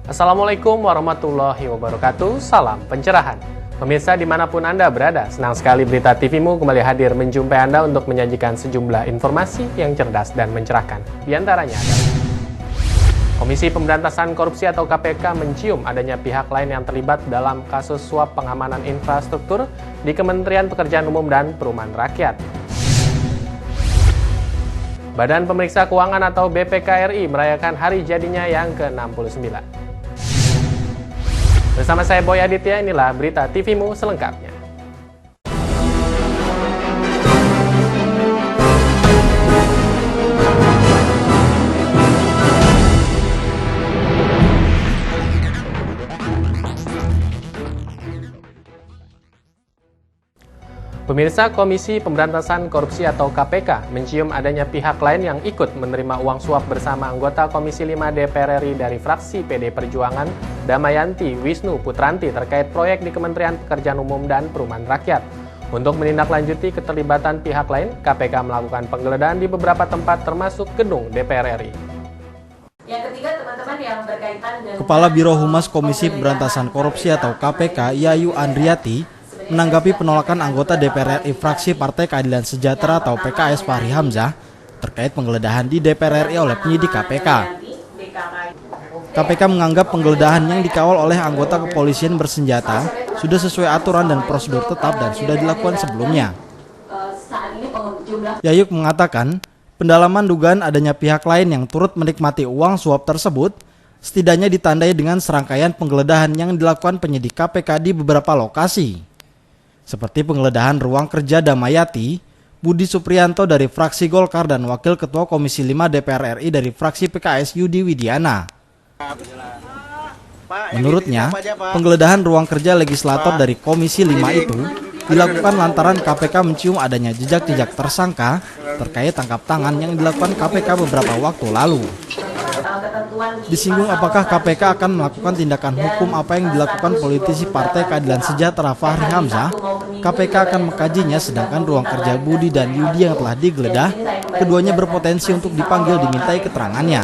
Assalamualaikum warahmatullahi wabarakatuh, salam pencerahan. Pemirsa dimanapun Anda berada, senang sekali Berita TV-mu kembali hadir menjumpai Anda untuk menyajikan sejumlah informasi yang cerdas dan mencerahkan. Di antaranya adalah Komisi Pemberantasan Korupsi atau KPK mencium adanya pihak lain yang terlibat dalam kasus suap pengamanan infrastruktur di Kementerian Pekerjaan Umum dan Perumahan Rakyat. Badan Pemeriksa Keuangan atau BPK RI merayakan hari jadinya yang ke-69. Bersama saya Boy Aditya, inilah Berita TV-mu selengkapnya. Pemirsa, Komisi Pemberantasan Korupsi atau KPK mencium adanya pihak lain yang ikut menerima uang suap bersama anggota Komisi 5 DPR RI dari fraksi PD Perjuangan, Damayanti Wisnu Putranti terkait proyek di Kementerian Pekerjaan Umum dan Perumahan Rakyat. Untuk menindaklanjuti keterlibatan pihak lain, KPK melakukan penggeledahan di beberapa tempat termasuk gedung DPR RI. Yang ketiga, teman-teman yang berkaitan dengan Kepala Biro Humas Komisi Pemberantasan Korupsi atau KPK, Yayu Andriati, menanggapi penolakan anggota DPR RI fraksi Partai Keadilan Sejahtera atau PKS Fahri Hamzah terkait penggeledahan di DPR RI oleh penyidik KPK. KPK menganggap penggeledahan yang dikawal oleh anggota kepolisian bersenjata sudah sesuai aturan dan prosedur tetap dan sudah dilakukan sebelumnya. Yayuk mengatakan, pendalaman dugaan adanya pihak lain yang turut menikmati uang suap tersebut setidaknya ditandai dengan serangkaian penggeledahan yang dilakukan penyidik KPK di beberapa lokasi. Seperti penggeledahan ruang kerja Damayati, Budi Supriyanto dari fraksi Golkar dan Wakil Ketua Komisi 5 DPR RI dari fraksi PKS Yudi Widiana. Menurutnya, penggeledahan ruang kerja legislator dari Komisi 5 itu dilakukan lantaran KPK mencium adanya jejak-jejak tersangka terkait tangkap tangan yang dilakukan KPK beberapa waktu lalu. Disinggung apakah KPK akan melakukan tindakan hukum apa yang dilakukan politisi Partai Keadilan Sejahtera Fahri Hamzah, KPK akan mengkajinya sedangkan ruang kerja Budi dan Yudi yang telah digeledah, keduanya berpotensi untuk dipanggil dimintai keterangannya.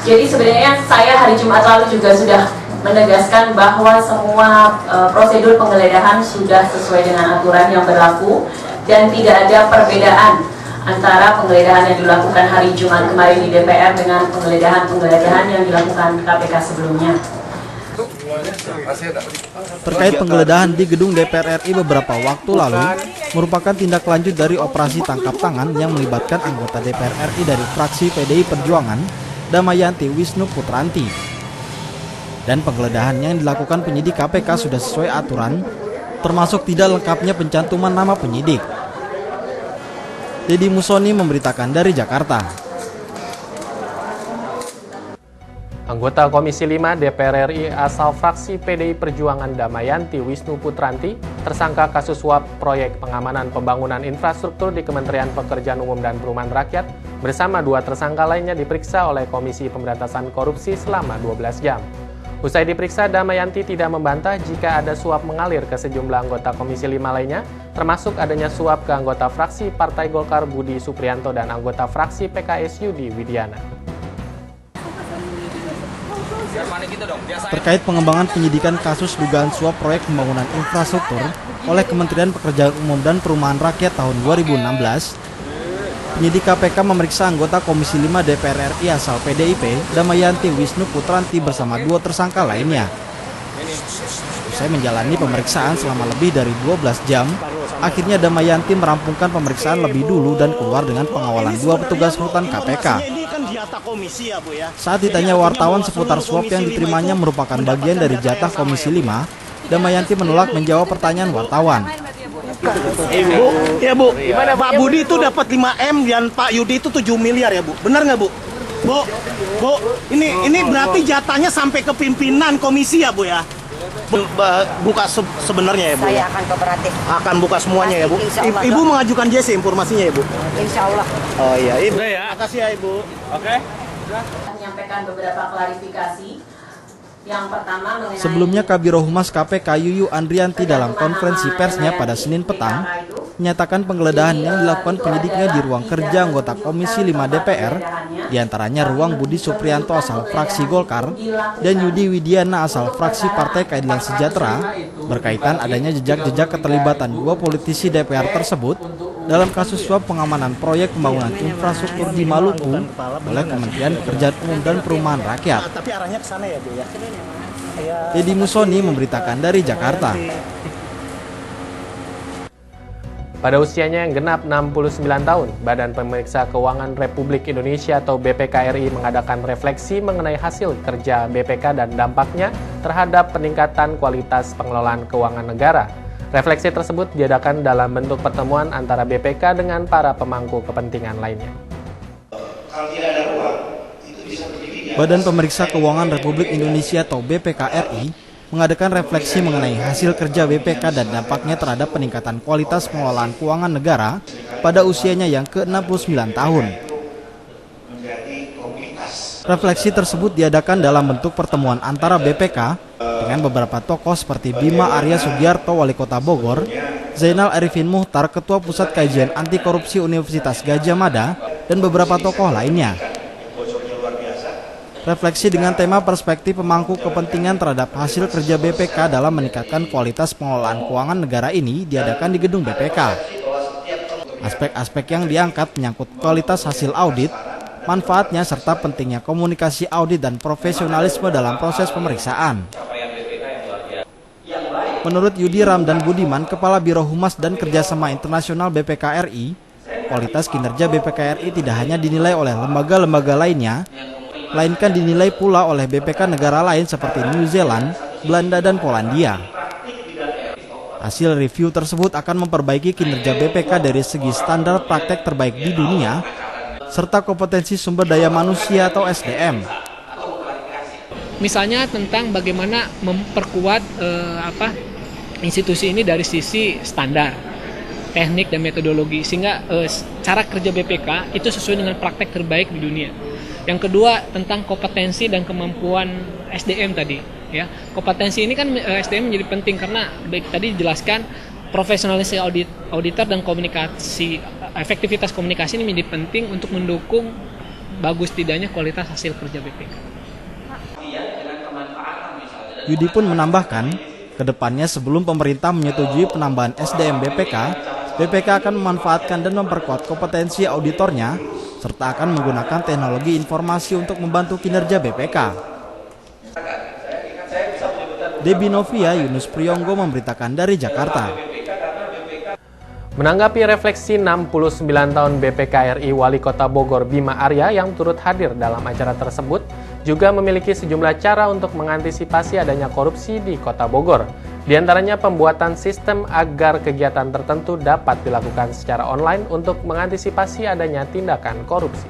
Jadi sebenarnya saya hari Jumat lalu juga sudah menegaskan bahwa semua prosedur penggeledahan sudah sesuai dengan aturan yang berlaku dan tidak ada perbedaan antara penggeledahan yang dilakukan hari Jumat kemarin di DPR dengan penggeledahan yang dilakukan KPK sebelumnya. Terkait penggeledahan di gedung DPR RI beberapa waktu lalu merupakan tindak lanjut dari operasi tangkap tangan yang melibatkan anggota DPR RI dari fraksi PDI Perjuangan, Damayanti Wisnu Putranti. Dan penggeledahan yang dilakukan penyidik KPK sudah sesuai aturan, termasuk tidak lengkapnya pencantuman nama penyidik. Deddy Musoni memberitakan dari Jakarta. Anggota Komisi 5 DPR RI asal fraksi PDI Perjuangan Damayanti Wisnu Putranti tersangka kasus suap proyek pengamanan pembangunan infrastruktur di Kementerian Pekerjaan Umum dan Perumahan Rakyat bersama dua tersangka lainnya diperiksa oleh Komisi Pemberantasan Korupsi selama 12 jam. Usai diperiksa, Damayanti tidak membantah jika ada suap mengalir ke sejumlah anggota Komisi 5 lainnya, termasuk adanya suap ke anggota fraksi Partai Golkar Budi Supriyanto dan anggota fraksi PKS Yudi Widiana. Terkait pengembangan penyidikan kasus dugaan suap proyek pembangunan infrastruktur oleh Kementerian Pekerjaan Umum dan Perumahan Rakyat tahun 2016, penyidik KPK memeriksa anggota Komisi 5 DPR RI asal PDIP, Damayanti Wisnu Putranti bersama dua tersangka lainnya. Usai menjalani pemeriksaan selama lebih dari 12 jam, akhirnya Damayanti merampungkan pemeriksaan lebih dulu dan keluar dengan pengawalan dua petugas rutan KPK. Saat ditanya wartawan seputar suap yang diterimanya merupakan bagian dari jatah Komisi 5, Damayanti menolak menjawab pertanyaan wartawan. Ibu, ya Bu, Pak Budi itu dapat 5M dan Pak Yudi itu 7 miliar ya Bu, benar nggak Bu? Bu, ini berarti jatahnya sampai ke pimpinan komisi ya Bu ya? Buka sebenarnya ya Bu? Saya akan kooperatif. Akan buka semuanya ya Bu? Ibu mengajukan JC informasinya ya Bu? Insya Allah. Oh iya, Ibu. Terima kasih ya Ibu. Oke. Menyampaikan beberapa klarifikasi. Yang pertama Sebelumnya Kabiro Humas KPK Yuyu Andrianti dalam konferensi persnya pada Senin petang menyatakan penggeledahan yang dilakukan penyidiknya di ruang kerja anggota Komisi 5 DPR, diantaranya ruang Budi Supriyanto asal fraksi Golkar dan Yudi Widiana asal fraksi Partai Keadilan Sejahtera, berkaitan adanya jejak-jejak keterlibatan dua politisi DPR tersebut dalam kasus suap pengamanan proyek pembangunan infrastruktur di Maluku oleh Kementerian Pekerjaan Umum dan Perumahan Rakyat. Tapi arahnya ke sana ya, Bu ya. Deddy Musoni memberitakan dari Jakarta. Pada usianya yang genap 69 tahun, Badan Pemeriksa Keuangan Republik Indonesia atau BPK RI mengadakan refleksi mengenai hasil kerja BPK dan dampaknya terhadap peningkatan kualitas pengelolaan keuangan negara. Refleksi tersebut diadakan dalam bentuk pertemuan antara BPK dengan para pemangku kepentingan lainnya. Badan Pemeriksa Keuangan Republik Indonesia atau BPK RI mengadakan refleksi mengenai hasil kerja BPK dan dampaknya terhadap peningkatan kualitas pengelolaan keuangan negara pada usianya yang ke-69 tahun. Refleksi tersebut diadakan dalam bentuk pertemuan antara BPK dengan beberapa tokoh seperti Bima Arya Sugiarto, Wali Kota Bogor, Zainal Arifin Muhtar, Ketua Pusat Kajian Anti Korupsi Universitas Gadjah Mada, dan beberapa tokoh lainnya. Refleksi dengan tema perspektif pemangku kepentingan terhadap hasil kerja BPK dalam meningkatkan kualitas pengelolaan keuangan negara ini diadakan di gedung BPK. Aspek-aspek yang diangkat menyangkut kualitas hasil audit, manfaatnya serta pentingnya komunikasi audit dan profesionalisme dalam proses pemeriksaan. Menurut Yudi Ramdan Budiman, Kepala Biro Humas dan Kerjasama Internasional BPK RI, kualitas kinerja BPK RI tidak hanya dinilai oleh lembaga-lembaga lainnya, melainkan dinilai pula oleh BPK negara lain seperti New Zealand, Belanda, dan Polandia. Hasil review tersebut akan memperbaiki kinerja BPK dari segi standar praktek terbaik di dunia, serta kompetensi sumber daya manusia atau SDM. Misalnya tentang bagaimana memperkuat institusi ini dari sisi standar, teknik, dan metodologi, sehingga cara kerja BPK itu sesuai dengan praktek terbaik di dunia. Yang kedua tentang kompetensi dan kemampuan SDM tadi, ya. Kompetensi ini kan SDM menjadi penting karena baik tadi dijelaskan profesionalisasi auditor dan komunikasi, efektivitas komunikasi ini menjadi penting untuk mendukung bagus tidaknya kualitas hasil kerja BPK. Yudi pun menambahkan, kedepannya sebelum pemerintah menyetujui penambahan SDM BPK, BPK akan memanfaatkan dan memperkuat kompetensi auditornya, serta akan menggunakan teknologi informasi untuk membantu kinerja BPK. Debbie Novia, Yunus Priyonggo memberitakan dari Jakarta. Menanggapi refleksi 69 tahun BPK RI, Wali Kota Bogor Bima Arya yang turut hadir dalam acara tersebut juga memiliki sejumlah cara untuk mengantisipasi adanya korupsi di Kota Bogor. Di antaranya pembuatan sistem agar kegiatan tertentu dapat dilakukan secara online untuk mengantisipasi adanya tindakan korupsi.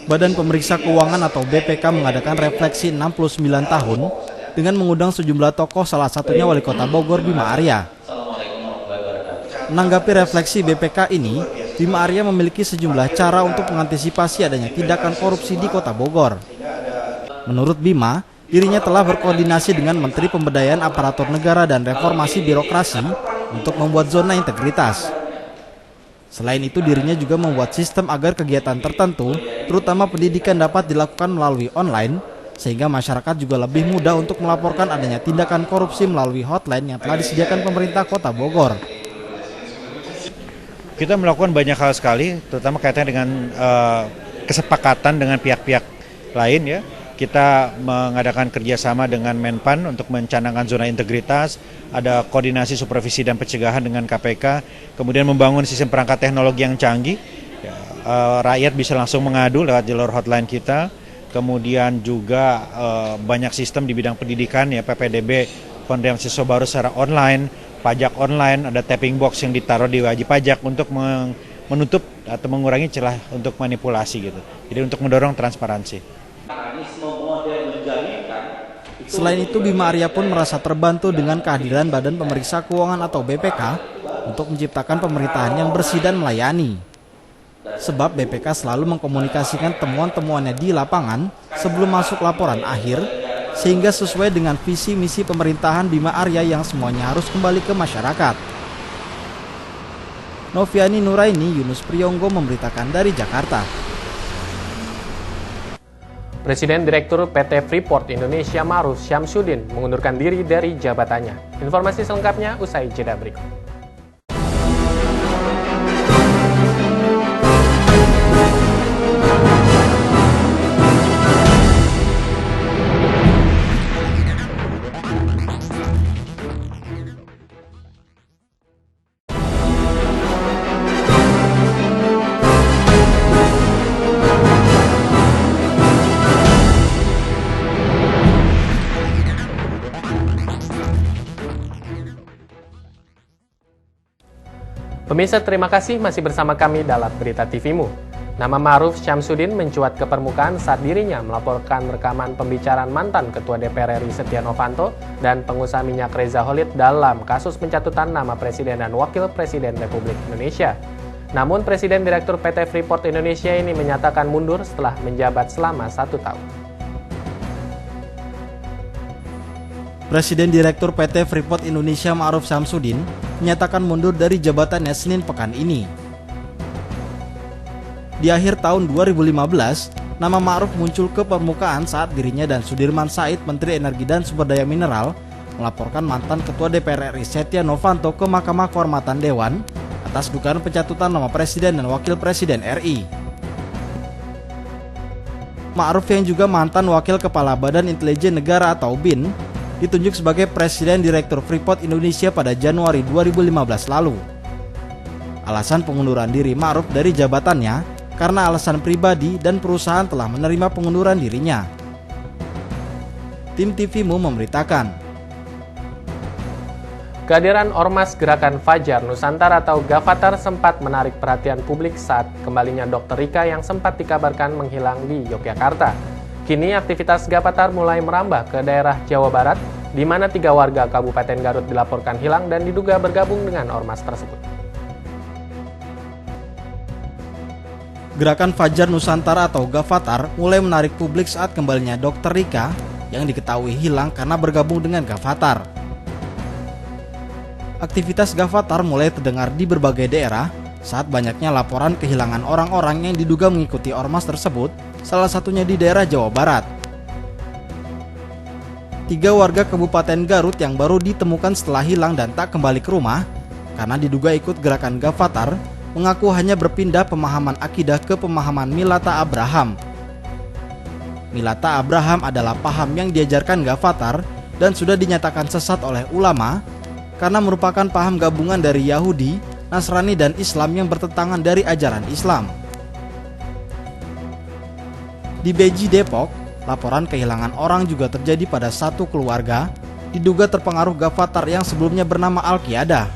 Badan Pemeriksa Keuangan atau BPK mengadakan refleksi 69 tahun dengan mengundang sejumlah tokoh, salah satunya Wali Kota Bogor Bima Arya. Menanggapi refleksi BPK ini, Bima Arya memiliki sejumlah cara untuk mengantisipasi adanya tindakan korupsi di Kota Bogor. Menurut Bima, dirinya telah berkoordinasi dengan Menteri Pemberdayaan Aparatur Negara dan Reformasi Birokrasi untuk membuat zona integritas. Selain itu, dirinya juga membuat sistem agar kegiatan tertentu, terutama pendidikan, dapat dilakukan melalui online, sehingga masyarakat juga lebih mudah untuk melaporkan adanya tindakan korupsi melalui hotline yang telah disediakan pemerintah Kota Bogor. Kita melakukan banyak hal sekali, terutama kaitannya dengan kesepakatan dengan pihak-pihak lain, ya. Kita mengadakan kerjasama dengan Menpan untuk mencanangkan zona integritas, ada koordinasi supervisi dan pencegahan dengan KPK, kemudian membangun sistem perangkat teknologi yang canggih, ya, rakyat bisa langsung mengadu lewat jalur hotline kita, kemudian juga banyak sistem di bidang pendidikan, ya, PPDB, penerimaan siswa baru secara online, pajak online, ada tapping box yang ditaruh di wajib pajak untuk menutup atau mengurangi celah untuk manipulasi gitu. Jadi untuk mendorong transparansi. Selain itu, Bima Arya pun merasa terbantu dengan kehadiran Badan Pemeriksa Keuangan atau BPK untuk menciptakan pemerintahan yang bersih dan melayani. Sebab BPK selalu mengkomunikasikan temuan-temuannya di lapangan sebelum masuk laporan akhir, sehingga sesuai dengan visi misi pemerintahan Bima Arya yang semuanya harus kembali ke masyarakat. Noviani Nuraini, Yunus Priyonggo memberitakan dari Jakarta. Presiden Direktur PT Freeport Indonesia Ma'ruf Syamsuddin mengundurkan diri dari jabatannya. Informasi selengkapnya usai jeda berikut. Pemirsa, terima kasih masih bersama kami dalam Berita TV-mu. Nama Ma'ruf Syamsuddin mencuat ke permukaan saat dirinya melaporkan rekaman pembicaraan mantan Ketua DPR RI Setia Novanto dan pengusaha minyak Reza Khalid dalam kasus pencatutan nama Presiden dan Wakil Presiden Republik Indonesia. Namun, Presiden Direktur PT Freeport Indonesia ini menyatakan mundur setelah menjabat selama 1 tahun. Presiden Direktur PT Freeport Indonesia Ma'ruf Syamsuddin menyatakan mundur dari jabatannya Senin pekan ini. Di akhir tahun 2015, nama Ma'ruf muncul ke permukaan saat dirinya dan Sudirman Said, Menteri Energi dan Sumber Daya Mineral, melaporkan mantan Ketua DPR RI Setia Novanto ke Mahkamah Kehormatan Dewan atas dugaan pencatutan nama Presiden dan Wakil Presiden RI. Ma'ruf yang juga mantan Wakil Kepala Badan Intelijen Negara atau BIN, ditunjuk sebagai Presiden Direktur Freeport Indonesia pada Januari 2015 lalu. Alasan pengunduran diri Ma'ruf dari jabatannya karena alasan pribadi dan perusahaan telah menerima pengunduran dirinya. Tim TV-mu memberitakan. Kehadiran Ormas Gerakan Fajar Nusantara atau Gavatar sempat menarik perhatian publik saat kembalinya Dr. Rika yang sempat dikabarkan menghilang di Yogyakarta. Kini aktivitas Gavatar mulai merambah ke daerah Jawa Barat, di mana 3 warga Kabupaten Garut dilaporkan hilang dan diduga bergabung dengan ormas tersebut. Gerakan Fajar Nusantara atau Gavatar mulai menarik publik saat kembalinya Dr. Rika yang diketahui hilang karena bergabung dengan Gavatar. Aktivitas Gavatar mulai terdengar di berbagai daerah saat banyaknya laporan kehilangan orang-orang yang diduga mengikuti ormas tersebut, salah satunya di daerah Jawa Barat. 3 warga Kabupaten Garut yang baru ditemukan setelah hilang dan tak kembali ke rumah karena diduga ikut gerakan Gavatar mengaku hanya berpindah pemahaman akidah ke pemahaman Milata Abraham. Milata Abraham adalah paham yang diajarkan Gavatar dan sudah dinyatakan sesat oleh ulama karena merupakan paham gabungan dari Yahudi, Nasrani dan Islam yang bertentangan dari ajaran Islam. Di Beji, Depok, laporan kehilangan orang juga terjadi pada satu keluarga diduga terpengaruh Gavatar yang sebelumnya bernama Al-Qiyadah.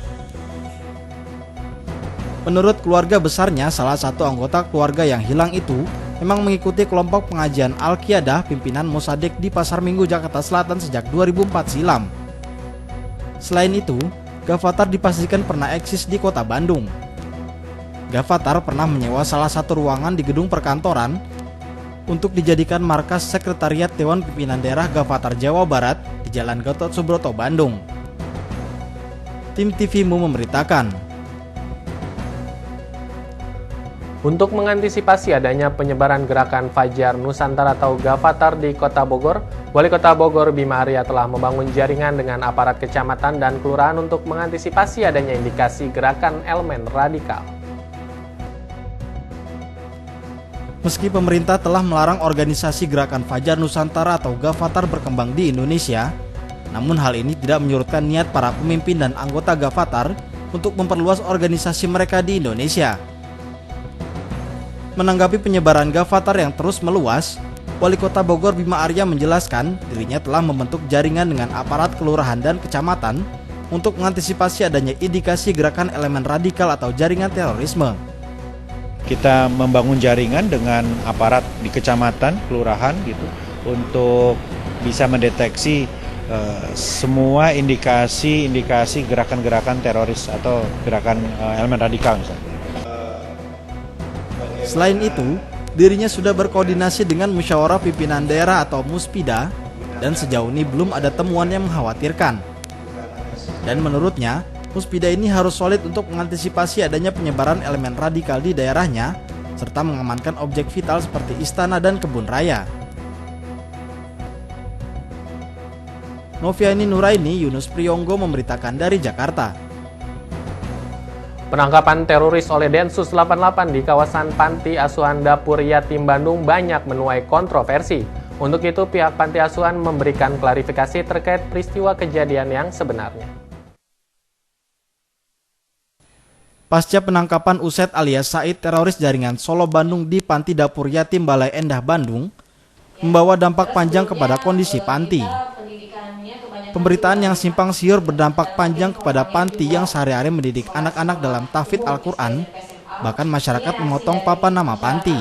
Menurut keluarga besarnya, salah satu anggota keluarga yang hilang itu memang mengikuti kelompok pengajian Al-Qiyadah pimpinan Mossadegh di Pasar Minggu, Jakarta Selatan sejak 2004 silam. Selain itu, Gavatar dipastikan pernah eksis di kota Bandung. Gavatar pernah menyewa salah satu ruangan di gedung perkantoran untuk dijadikan markas sekretariat Dewan Pimpinan Daerah Gavatar Jawa Barat di Jalan Gatot Subroto, Bandung. Tim TV-mu memberitakan. Untuk mengantisipasi adanya penyebaran gerakan Fajar Nusantara atau Gavatar di Kota Bogor, Wali Kota Bogor Bima Arya telah membangun jaringan dengan aparat kecamatan dan kelurahan untuk mengantisipasi adanya indikasi gerakan elemen radikal. Meski pemerintah telah melarang organisasi gerakan Fajar Nusantara atau Gavatar berkembang di Indonesia, namun hal ini tidak menyurutkan niat para pemimpin dan anggota Gavatar untuk memperluas organisasi mereka di Indonesia. Menanggapi penyebaran Gavatar yang terus meluas, Wali Kota Bogor Bima Arya menjelaskan dirinya telah membentuk jaringan dengan aparat kelurahan dan kecamatan untuk mengantisipasi adanya indikasi gerakan elemen radikal atau jaringan terorisme. Kita membangun jaringan dengan aparat di kecamatan, kelurahan gitu, untuk bisa mendeteksi semua indikasi gerakan-gerakan teroris atau gerakan elemen radikal misalnya. Selain itu, dirinya sudah berkoordinasi dengan Musyawarah Pimpinan Daerah atau Muspida dan sejauh ini belum ada temuan yang mengkhawatirkan. Dan menurutnya, Muspida ini harus solid untuk mengantisipasi adanya penyebaran elemen radikal di daerahnya, serta mengamankan objek vital seperti istana dan kebun raya. Noviani Nuraini, Yunus Priyonggo memberitakan dari Jakarta. Penangkapan teroris oleh Densus 88 di kawasan Panti Asuhan Dapur Yatim Bandung banyak menuai kontroversi. Untuk itu, pihak Panti Asuhan memberikan klarifikasi terkait peristiwa kejadian yang sebenarnya. Pasca penangkapan Uset alias Said, teroris jaringan Solo Bandung di Panti Dapur Yatim Balai Endah Bandung, membawa dampak panjang kepada kondisi panti. Pemberitaan yang simpang siur berdampak panjang kepada panti yang sehari-hari mendidik anak-anak dalam tahfidz Al-Quran, bahkan masyarakat memotong papan nama panti.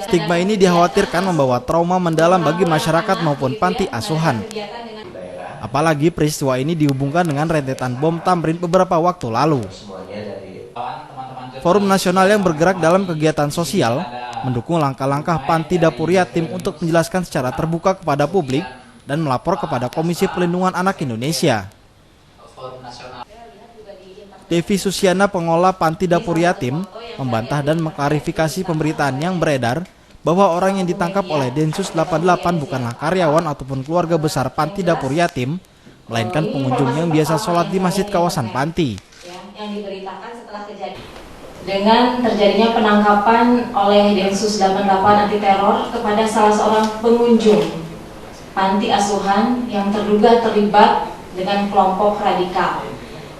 Stigma ini dikhawatirkan membawa trauma mendalam bagi masyarakat maupun panti asuhan. Apalagi peristiwa ini dihubungkan dengan rentetan bom Tamrin beberapa waktu lalu. Forum nasional yang bergerak dalam kegiatan sosial mendukung langkah-langkah Panti Dapur Yatim untuk menjelaskan secara terbuka kepada publik dan melapor kepada Komisi Pelindungan Anak Indonesia. Devi Susiana, pengelola Panti Dapur Yatim, membantah dan mengklarifikasi pemberitaan yang beredar bahwa orang yang ditangkap oleh Densus 88 bukanlah karyawan ataupun keluarga besar Panti Dapur Yatim, melainkan pengunjung yang biasa sholat di masjid kawasan panti. Dengan terjadinya penangkapan oleh Densus 88 anti teror kepada salah seorang pengunjung panti asuhan yang terduga terlibat dengan kelompok radikal.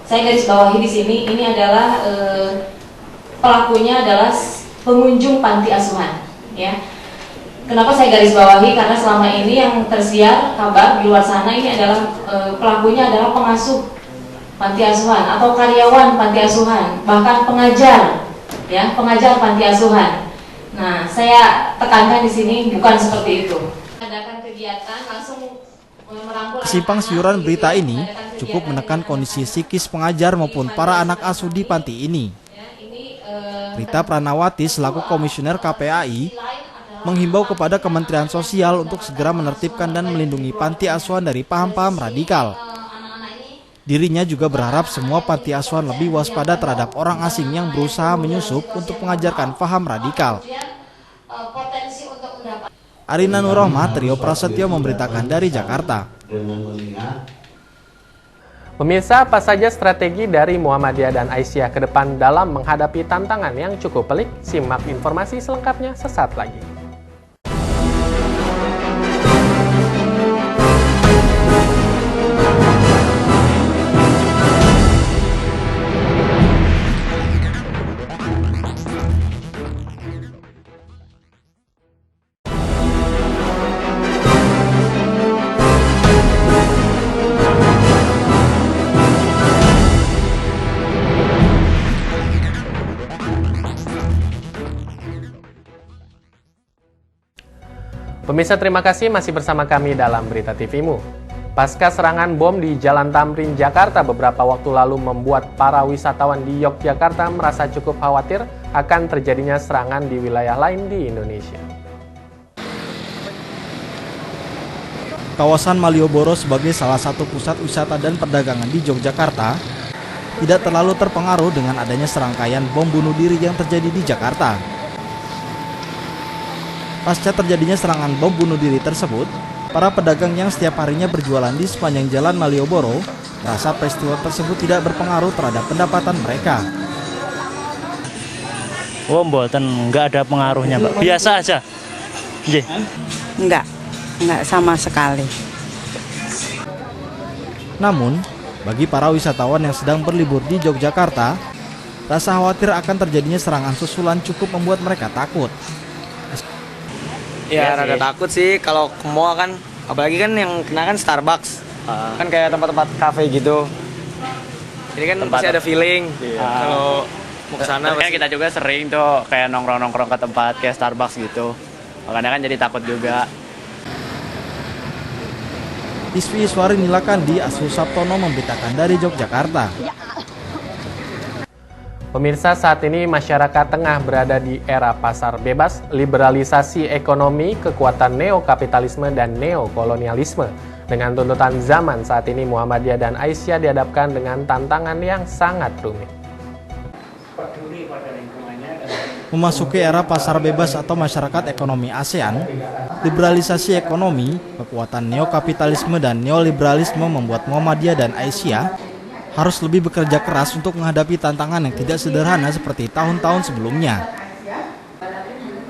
Saya garis bawahi di sini, ini adalah pelakunya adalah pengunjung panti asuhan, ya. Kenapa saya garis bawahi? Karena selama ini yang tersiar kabar di luar sana ini adalah pelakunya adalah pengasuh panti asuhan atau karyawan panti asuhan, bahkan pengajar, ya, pengajar panti asuhan. Nah, saya tekankan di sini bukan seperti itu. Adakan kegiatan langsung merangkul. Kesimpang siuran berita ini cukup menekan kondisi psikis pengajar maupun para anak asuh di panti ini. Rita Pranawati selaku komisioner KPAI menghimbau kepada Kementerian Sosial untuk segera menertibkan dan melindungi panti asuhan dari paham-paham radikal. Dirinya juga berharap semua panti asuhan lebih waspada terhadap orang asing yang berusaha menyusup untuk mengajarkan paham radikal. Arina Nurrohmah, Trio Prasetyo memberitakan dari Jakarta. Pemirsa, apa saja strategi dari Muhammadiyah dan Aisyah ke depan dalam menghadapi tantangan yang cukup pelik? Simak informasi selengkapnya sesaat lagi. Pemirsa, terima kasih masih bersama kami dalam Berita TV-mu. Pasca serangan bom di Jalan Tamrin, Jakarta beberapa waktu lalu membuat para wisatawan di Yogyakarta merasa cukup khawatir akan terjadinya serangan di wilayah lain di Indonesia. Kawasan Malioboro sebagai salah satu pusat wisata dan perdagangan di Yogyakarta tidak terlalu terpengaruh dengan adanya serangkaian bom bunuh diri yang terjadi di Jakarta. Pasca terjadinya serangan bom bunuh diri tersebut, para pedagang yang setiap harinya berjualan di sepanjang jalan Malioboro merasa peristiwa tersebut tidak berpengaruh terhadap pendapatan mereka. Oh, mboten, nggak ada pengaruhnya, Mbak. Biasa aja. Nggih. Nggak sama sekali. Namun, bagi para wisatawan yang sedang berlibur di Yogyakarta, rasa khawatir akan terjadinya serangan susulan cukup membuat mereka takut. Ya, rada takut sih kalau ke mall kan, apalagi kan yang kena kan Starbucks, kan kayak tempat-tempat kafe gitu. Jadi kan pasti ada feeling kalau mau ke sana. Kan kita juga sering tuh kayak nongkrong-nongkrong ke tempat kayak Starbucks gitu. Makanya kan jadi takut juga. Iswi Iswari Nilakandi, Asru Sabtono memberitakan dari Yogyakarta. Pemirsa, saat ini masyarakat tengah berada di era pasar bebas, liberalisasi ekonomi, kekuatan neokapitalisme dan neokolonialisme. Dengan tuntutan zaman saat ini, Muhammadiyah dan Aisyah dihadapkan dengan tantangan yang sangat rumit. Memasuki era pasar bebas atau masyarakat ekonomi ASEAN, liberalisasi ekonomi, kekuatan neokapitalisme dan neoliberalisme membuat Muhammadiyah dan Aisyah harus lebih bekerja keras untuk menghadapi tantangan yang tidak sederhana seperti tahun-tahun sebelumnya.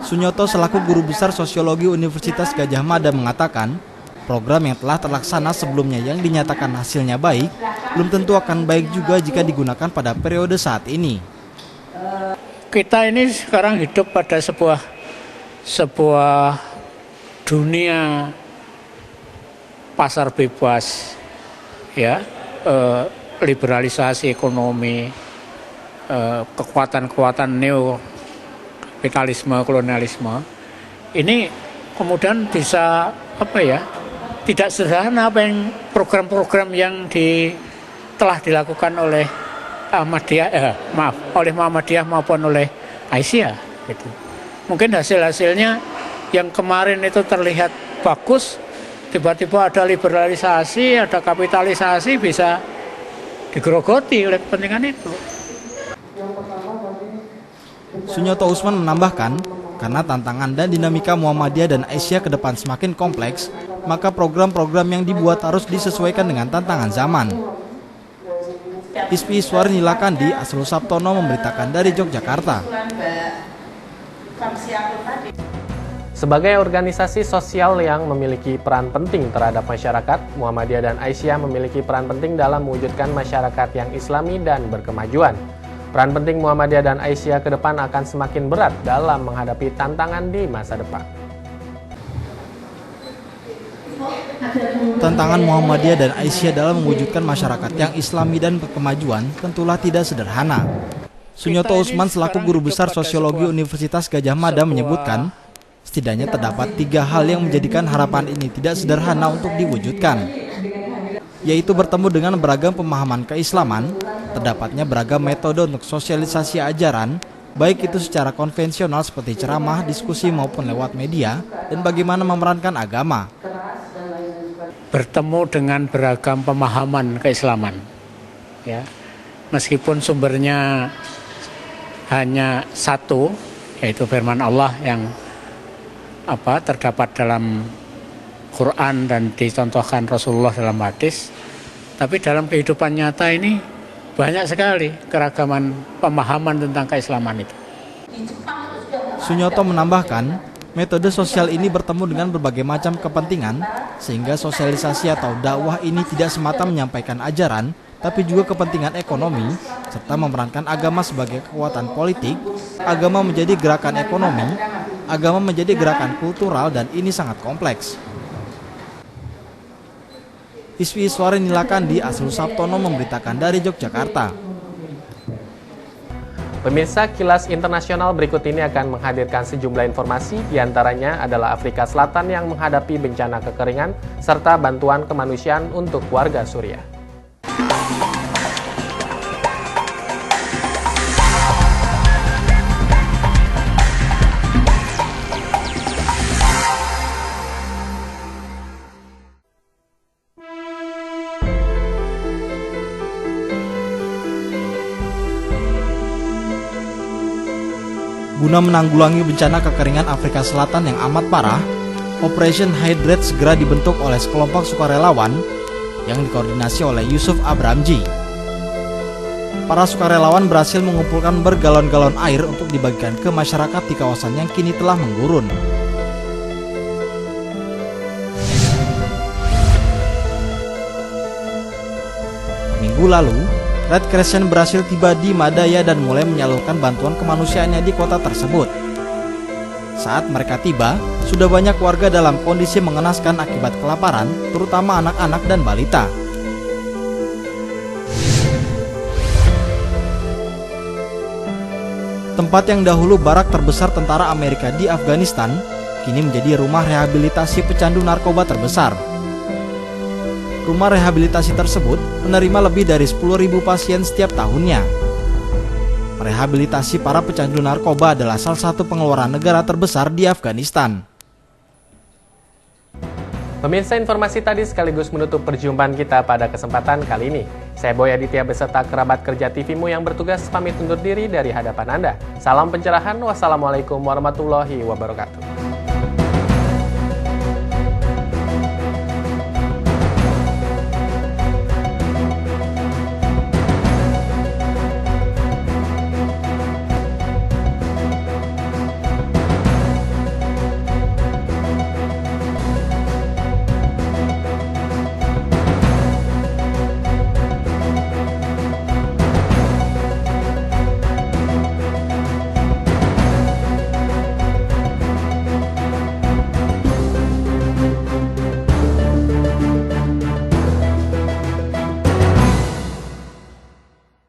Sunyoto selaku guru besar sosiologi Universitas Gadjah Mada mengatakan, program yang telah terlaksana sebelumnya yang dinyatakan hasilnya baik, belum tentu akan baik juga jika digunakan pada periode saat ini. Kita ini sekarang hidup pada sebuah dunia pasar bebas, ya, liberalisasi ekonomi, kekuatan-kekuatan neokapitalisme, kolonialisme. Ini kemudian bisa tidak sederhana apa yang program-program yang telah dilakukan oleh Muhammadiyah maupun oleh Aisyah gitu. Mungkin hasil-hasilnya yang kemarin itu terlihat bagus, tiba-tiba ada liberalisasi, ada kapitalisasi, bisa digerogoti oleh kepentingan itu. Sunyoto Usman menambahkan, karena tantangan dan dinamika Muhammadiyah dan Aisyah ke depan semakin kompleks, maka program-program yang dibuat harus disesuaikan dengan tantangan zaman. Ispi Iswari Nilakandi, Asrul Sabtono memberitakan dari Yogyakarta. Sebagai organisasi sosial yang memiliki peran penting terhadap masyarakat, Muhammadiyah dan Aisyah memiliki peran penting dalam mewujudkan masyarakat yang islami dan berkemajuan. Peran penting Muhammadiyah dan Aisyah ke depan akan semakin berat dalam menghadapi tantangan di masa depan. Tantangan Muhammadiyah dan Aisyah dalam mewujudkan masyarakat yang islami dan berkemajuan tentulah tidak sederhana. Sunyoto Usman selaku guru besar sosiologi Universitas Gadjah Mada menyebutkan, setidaknya terdapat 3 hal yang menjadikan harapan ini tidak sederhana untuk diwujudkan, yaitu bertemu dengan beragam pemahaman keislaman, terdapatnya beragam metode untuk sosialisasi ajaran, baik itu secara konvensional seperti ceramah, diskusi maupun lewat media, dan bagaimana memerankan agama. Bertemu dengan beragam pemahaman keislaman, ya, meskipun sumbernya hanya satu, yaitu firman Allah yang terdapat dalam Quran dan dicontohkan Rasulullah dalam hadis, tapi dalam kehidupan nyata ini banyak sekali keragaman pemahaman tentang keislaman itu. Sunyoto menambahkan, metode sosial ini bertemu dengan berbagai macam kepentingan, sehingga sosialisasi atau dakwah ini tidak semata menyampaikan ajaran, tapi juga kepentingan ekonomi, serta memerankan agama sebagai kekuatan politik. Agama menjadi gerakan ekonomi, agama menjadi gerakan kultural, dan ini sangat kompleks. Iswi Iswari Nilakandi, Asrul Sabtono memberitakan dari Yogyakarta. Pemirsa, Kilas Internasional berikut ini akan menghadirkan sejumlah informasi, diantaranya adalah Afrika Selatan yang menghadapi bencana kekeringan, serta bantuan kemanusiaan untuk warga Suriah. Guna menanggulangi bencana kekeringan Afrika Selatan yang amat parah, Operation Hydrate segera dibentuk oleh sekelompok sukarelawan yang dikoordinasi oleh Yusuf Abramji. Para sukarelawan berhasil mengumpulkan bergalon-galon air untuk dibagikan ke masyarakat di kawasan yang kini telah menggurun. Minggu lalu, Red Crescent berhasil tiba di Madaya dan mulai menyalurkan bantuan kemanusiaannya di kota tersebut. Saat mereka tiba, sudah banyak warga dalam kondisi mengenaskan akibat kelaparan, terutama anak-anak dan balita. Tempat yang dahulu barak terbesar tentara Amerika di Afghanistan, kini menjadi rumah rehabilitasi pecandu narkoba terbesar. Rumah rehabilitasi tersebut menerima lebih dari 10.000 pasien setiap tahunnya. Rehabilitasi para pecandu narkoba adalah salah satu pengeluaran negara terbesar di Afghanistan. Pemirsa, informasi tadi sekaligus menutup perjumpaan kita pada kesempatan kali ini. Saya Boy Aditya beserta kerabat kerja TVMU yang bertugas pamit undur diri dari hadapan Anda. Salam pencerahan, wassalamualaikum warahmatullahi wabarakatuh.